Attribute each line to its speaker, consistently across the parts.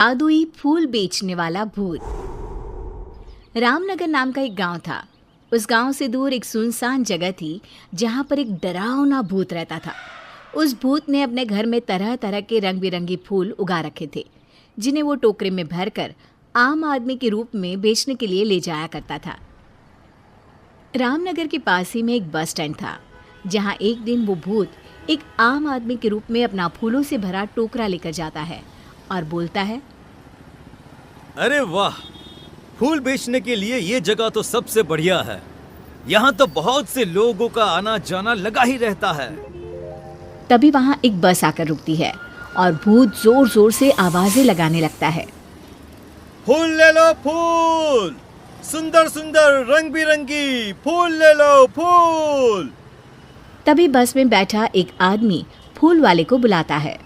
Speaker 1: जादुई फूल बेचने वाला भूत। रामनगर नाम का एक गांव था। उस गांव से दूर एक सुनसान जगह थी जहां पर एक डरावना भूत रहता था। उस भूत ने अपने घर में तरह तरह के रंग बिरंगे फूल उगा रखे थे, जिन्हें वो टोकरे में भरकर आम आदमी के रूप में बेचने के लिए ले जाया करता था। रामनगर के पास ही में एक बस स्टैंड था, जहां एक दिन वो भूत एक आम आदमी के रूप में अपना फूलों से भरा टोकरा लेकर जाता है और बोलता है,
Speaker 2: अरे वाह, फूल बेचने के लिए ये जगह तो सबसे बढ़िया है। यहाँ तो बहुत से लोगों का आना जाना लगा ही रहता है।
Speaker 1: तभी वहां एक बस आकर रुकती है और भूत जोर जोर से आवाजें लगाने लगता है।
Speaker 2: फूल ले लो, फूल, सुंदर सुंदर रंग बिरंगी फूल ले लो, फूल।
Speaker 1: तभी बस में बैठा एक आदमी फूल वाले को बुलाता है।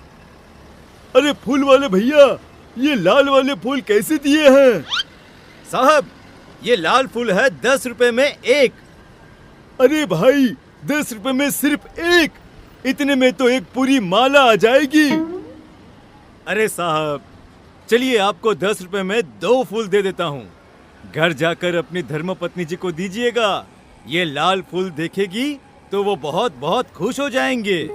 Speaker 3: अरे फूल वाले भैया, ये लाल वाले फूल कैसे दिए हैं?
Speaker 2: साहब, ये लाल फूल है 10 रुपए में एक।
Speaker 3: अरे भाई, 10 रुपए में सिर्फ एक? इतने में तो एक पूरी माला आ जाएगी।
Speaker 2: अरे साहब, चलिए आपको 10 रुपए में 2 फूल दे देता हूँ। घर जाकर अपनी धर्मपत्नी जी को दीजिएगा। ये लाल फूल देखेगी तो वो बहुत बहुत खुश हो जाएंगे।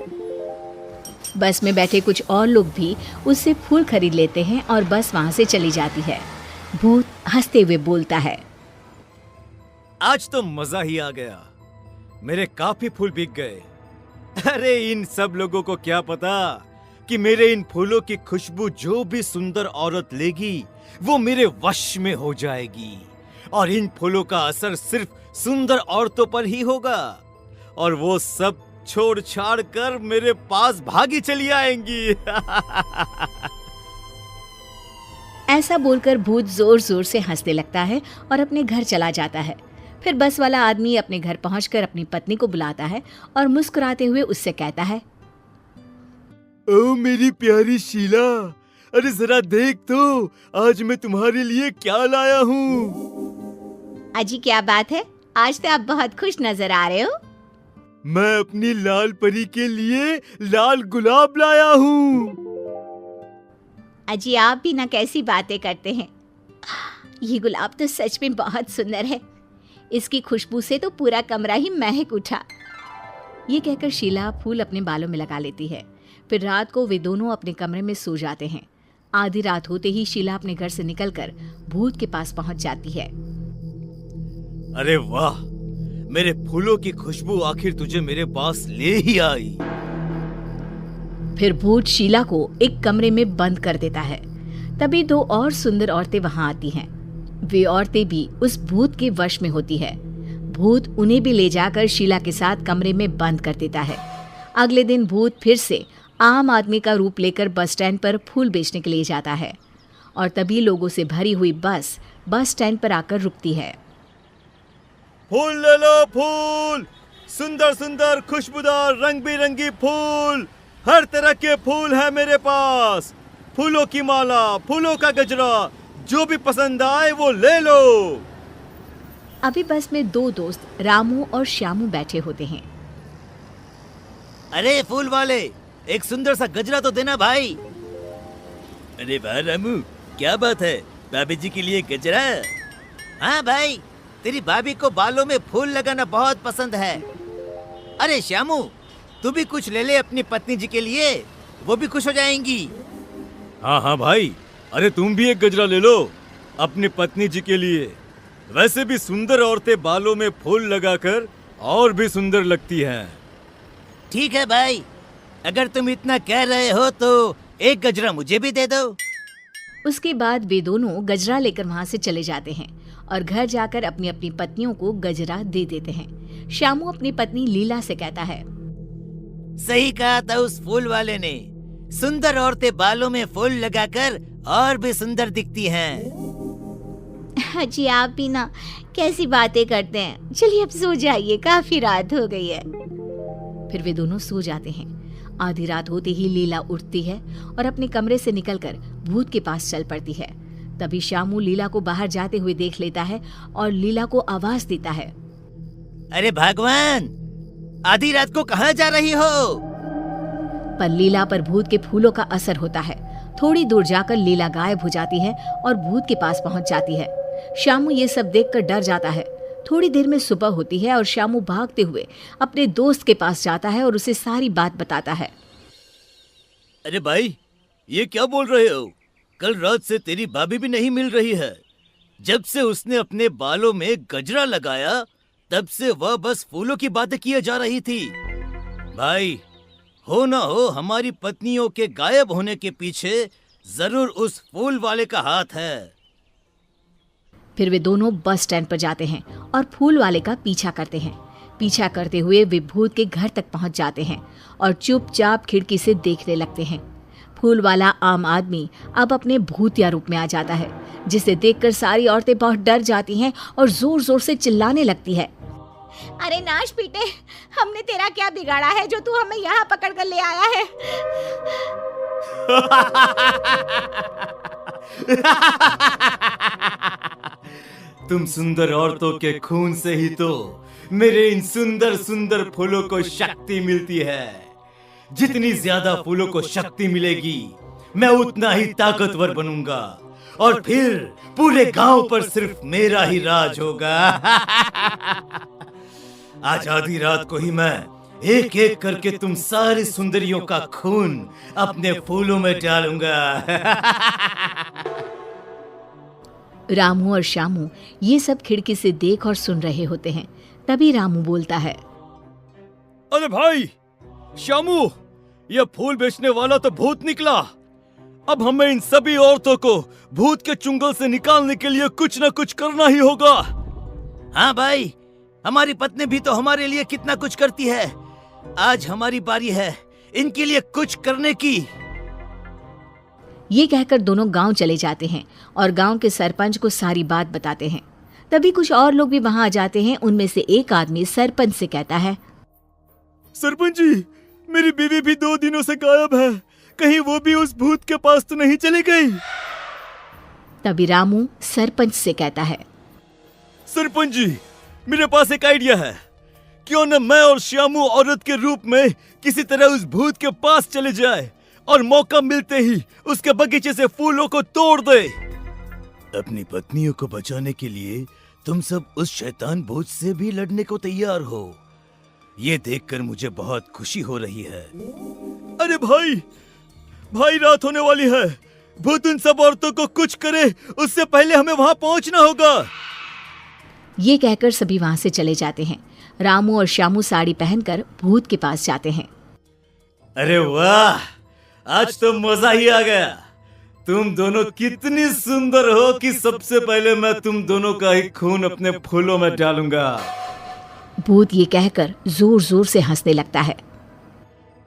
Speaker 1: बस में बैठे कुछ और लोग भी उससे फूल खरीद लेते हैं और बस वहां से चली जाती है। भूत हंसते हुए बोलता है,
Speaker 2: आज तो मजा ही आ गया, मेरे काफी फूल बिक गए। अरे इन सब लोगों को क्या पता कि मेरे इन फूलों की खुशबू जो भी सुंदर औरत लेगी वो मेरे वश में हो जाएगी, और इन फूलों का असर सिर्फ सुंदर औरतों पर ही होगा, और वो सब छोड़ छाड़ कर मेरे पास भागी चली आएंगी।
Speaker 1: ऐसा बोलकर भूत जोर जोर से हंसने लगता है और अपने घर चला जाता है। फिर बस वाला आदमी अपने घर पहुंचकर अपनी पत्नी को बुलाता है और मुस्कुराते हुए उससे कहता है,
Speaker 3: ओ मेरी प्यारी शीला, अरे जरा देख तो, आज मैं तुम्हारे लिए क्या लाया हूँ।
Speaker 1: अजी क्या बात है, आज तो आप बहुत खुश नजर आ रहे हो।
Speaker 3: मैं अपनी लाल परी के लिए लाल गुलाब लाया हूँ।
Speaker 1: अजी आप भी ना कैसी बातें करते हैं। ये गुलाब तो सच में बहुत सुंदर है, इसकी खुशबू से तो पूरा कमरा ही महक उठा। ये कहकर शीला फूल अपने बालों में लगा लेती है। फिर रात को वे दोनों अपने कमरे में सो जाते हैं। आधी रात होते ही शीला अपने घर से निकलकर भूत के पास पहुंच जाती है।
Speaker 2: अरे वाह, मेरे फूलों की खुशबू आखिर तुझे मेरे पास ले ही आई।
Speaker 1: फिर भूत शीला को एक कमरे में बंद कर देता है। तभी 2 और सुंदर औरतें वहां आती हैं। वे औरतें भी उस भूत के वश में होती है। भूत उन्हें भी ले जाकर शीला के साथ कमरे में बंद कर देता है। अगले दिन भूत फिर से आम आदमी का रूप लेकर बस स्टैंड पर फूल बेचने के लिए जाता है, और तभी लोगों से भरी हुई बस स्टैंड पर आकर रुकती है।
Speaker 2: फूल ले लो, फूल, सुंदर सुंदर खुशबूदार रंग बिरंगी फूल, हर तरह के फूल है मेरे पास। फूलों की माला, फूलों का गजरा, जो भी पसंद आए वो ले लो।
Speaker 1: अभी बस में 2 दोस्त रामू और श्यामू बैठे होते हैं।
Speaker 2: अरे फूल वाले, एक सुंदर सा गजरा तो देना भाई। अरे वाह रामू, क्या बात है, भाभी जी के लिए गजरा? हाँ भाई, तेरी भाभी को बालों में फूल लगाना बहुत पसंद है। अरे श्यामू, तू भी कुछ ले ले अपनी पत्नी जी के लिए, वो भी खुश हो जाएंगी। हाँ हाँ भाई, अरे तुम भी एक गजरा ले लो अपनी पत्नी जी के लिए। वैसे भी सुंदर औरतें बालों में फूल लगाकर और भी सुंदर लगती हैं। ठीक है भाई, अगर तुम इतना कह रहे हो तो एक गजरा मुझे भी दे दो।
Speaker 1: उसके बाद वे दोनों गजरा लेकर वहां से चले जाते हैं और घर जाकर अपनी अपनी पत्नियों को गजरा दे देते हैं। श्यामू अपनी पत्नी लीला से कहता है,
Speaker 2: सही कहा था उस फूल वाले ने, सुंदर औरतें बालों में फूल लगाकर और भी सुंदर दिखती हैं।
Speaker 1: जी आप भी ना कैसी बातें करते हैं। चलिए अब सो जाइए, काफी रात हो गई है। फिर वे दोनों सो जाते हैं। आधी रात होते ही लीला उठती है और अपने कमरे से निकलकर भूत के पास चल पड़ती है। तभी श्यामू लीला को बाहर जाते हुए देख लेता है और लीला को आवाज देता है,
Speaker 2: अरे भगवान, आधी रात को कहाँ जा रही हो?
Speaker 1: पर लीला पर भूत के फूलों का असर होता है थोड़ी दूर जाकर लीला गायब हो जाती है और भूत के पास पहुंच जाती है। शामू ये सब देखकर डर जाता है। थोड़ी देर में सुबह होती है और शामू भागते हुए अपने दोस्त के पास जाता है और उसे सारी बात बताता है।
Speaker 2: अरे भाई, ये क्या बोल रहे हो? कल रात से तेरी भाभी भी नहीं मिल रही है। जब से उसने अपने बालों में गजरा लगाया तब से वह बस फूलों की बातें किए जा रही थी। भाई, हो ना हो हमारी पत्नियों के गायब होने के पीछे जरूर उस फूल वाले का हाथ है।
Speaker 1: फिर वे दोनों बस स्टैंड पर जाते हैं और फूल वाले का पीछा करते हैं। पीछा करते हुए वे भूत के घर तक पहुंच जाते हैं और चुपचाप खिड़की से देखने लगते हैं। फूल वाला आम आदमी अब अपने भूतिया रूप में आ जाता है, जिसे देखकर सारी औरतें बहुत डर जाती हैं और जोर जोर से चिल्लाने लगती है।
Speaker 4: अरे नाश पीटे, हमने तेरा क्या बिगाड़ा है जो तू हमें यहाँ पकड़ कर ले आया है?
Speaker 3: तुम सुंदर औरतों के खून से ही तो मेरे इन सुंदर सुंदर फूलों को शक्ति मिलती है। जितनी ज्यादा फूलों को शक्ति मिलेगी मैं उतना ही ताकतवर बनूंगा और फिर पूरे गांव पर सिर्फ मेरा ही राज होगा। आज आधी रात को ही मैं एक एक करके तुम सारी सुंदरियों का खून अपने फूलों में डालूंगा।
Speaker 1: रामू और श्यामू ये सब खिड़की से देख और सुन रहे होते हैं। तभी रामू बोलता है।
Speaker 3: अरे भाई श्यामू, यह फूल बेचने वाला तो भूत निकला। अब हमें इन सभी औरतों को भूत के चुंगल से निकालने के लिए कुछ न कुछ करना ही होगा।
Speaker 2: हाँ भाई, हमारी पत्नी भी तो हमारे लिए कितना कुछ करती है। आज हमारी बारी है इनके लिए कुछ करने की।
Speaker 1: ये कहकर दोनों गांव चले जाते हैं और गांव के सरपंच को सारी बात बताते हैं। तभी कुछ और लोग भी वहां आ जाते हैं। उनमें से एक आदमी सरपंच से कहता है।
Speaker 3: सरपंच जी, मेरी बीवी भी 2 दिनों से गायब है। कहीं वो भी उस भूत के पास तो नहीं चली गई?
Speaker 1: तभी रामू सरपंच से कहता है।
Speaker 3: सरपंच जी, मेरे पास एक आइडिया है। क्यों न मैं और श्यामू औरत के रूप में किसी तरह उस भूत के पास चले जाए और मौका मिलते ही उसके बगीचे से फूलों को तोड़ दे।
Speaker 2: अपनी पत्नियों को बचाने के लिए तुम सब उस शैतान भूत से भी लड़ने को तैयार हो। ये देखकर मुझे बहुत खुशी हो रही है।
Speaker 3: अरे भाई रात होने वाली है। भूत उन सब औरतों को कुछ करे उससे पहले हमें वहां पहुंचना होगा।
Speaker 1: ये कहकर सभी वहां से चले जाते हैं। रामू और श्यामू साड़ी पहनकर भूत के पास जाते हैं।
Speaker 3: अरे वाह, आज तो मजा ही आ गया। तुम दोनों कितनी सुंदर हो कि सबसे पहले मैं तुम दोनों का ही खून अपने फूलों में डालूंगा।
Speaker 1: भूत ये कहकर जोर जोर से हंसने लगता है।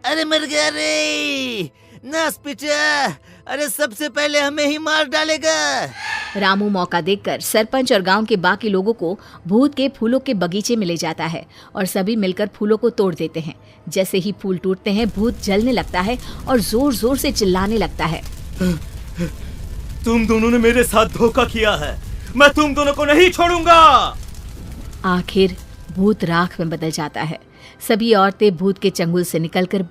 Speaker 2: अरे मर गया रे नास पिटा, अरे सबसे पहले हमें ही मार डालेगा।
Speaker 1: रामू मौका देखकर सरपंच और गांव के बाकी लोगों को भूत के फूलों के बगीचे में ले जाता है और सभी मिलकर फूलों को तोड़ देते हैं। जैसे ही फूल टूटते हैं भूत जलने लगता है और जोर जोर से चिल्लाने लगता है।
Speaker 3: तुम दोनों ने मेरे साथ धोखा किया है, मैं तुम दोनों को नहीं छोड़ूंगा।
Speaker 1: आखिर भूत राख में बदल जाता है। सभी औरतें भूत के चंगुल से निकलकर